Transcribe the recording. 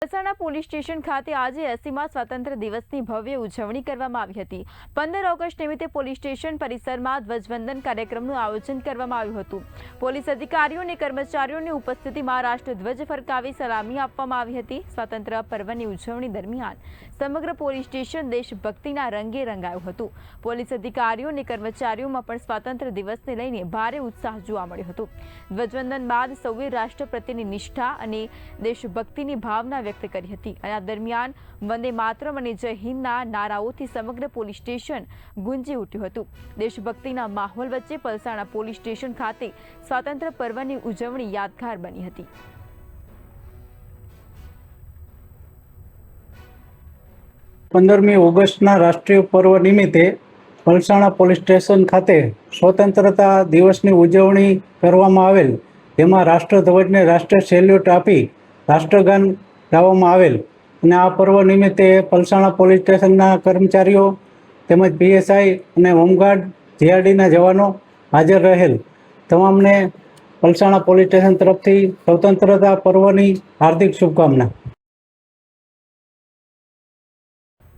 વલસાડના police station ખાતે આજે 80મા સ્વાતંત્ર્ય દિવસની ભવ્ય ઉજવણી કરવામાં આવી હતી। 15 ઓગસ્ટ નિમિત્તે પોલીસ સ્ટેશન પરિસરમાં ધ્વજવંદન કાર્યક્રમનું આયોજન કરવામાં આવ્યું હતું। પોલીસ અધિકારીઓ અને કર્મચારીઓની ઉપસ્થિતિમાં રાષ્ટ્રધ્વજ ફરકાવી સલામી આપવામાં આવી હતી। સ્વાતંત્ર્ય પર્વની ઉજવણી દરમિયાન સમગ્ર પોલીસ સ્ટેશન દેશભક્તિના રંગે રંગાયું હતું। પોલીસ અધિકારીઓ અને કર્મચારીઓમાં પણ સ્વાતંત્ર્ય દિવસને લઈને ભારે ઉત્સાહ જોવા મળ્યો હતો। ધ્વજવંદન બાદ સૌએ રાષ્ટ્ર પ્રત્યેની નિષ્ઠા અને દેશભક્તિની ભાવના વ્યક્ત કરી હતી અને આ દરમિયાન વંદે માતરમ અને જય હિન્દના નારાઓથી સમગ્ર પોલીસ સ્ટેશન ગુંજી ઉઠ્યું હતું। દેશભક્તિના માહોલ વચ્ચે પલસાણા પોલીસ સ્ટેશન ખાતે સ્વાતંત્ર્ય પર્વની ઉજવણી યાદગાર બની હતી। पंदरमी ऑगस्टना राष्ट्रीय पर्व निमित्ते पलसाणा पोलीस स्टेशन खाते स्वतंत्रता दिवसनी उजवणी करवामां आवेल। तेमां राष्ट्रध्वजने राष्ट्रीय सेल्यूट आपी राष्ट्रगान गावामां आवेल અને આ પર્વ નિમિત્તે પલસાણા પોલીસ સ્ટેશનના કર્મચારીઓ તેમજ પીએસઆઈ અને હોમગાર્ડ જીઆરડીના જવાનો હાજર રહેલ। તમામને પલસાણા પોલીસ સ્ટેશન તરફથી સ્વતંત્રતા પર્વની હાર્દિક શુભકામના।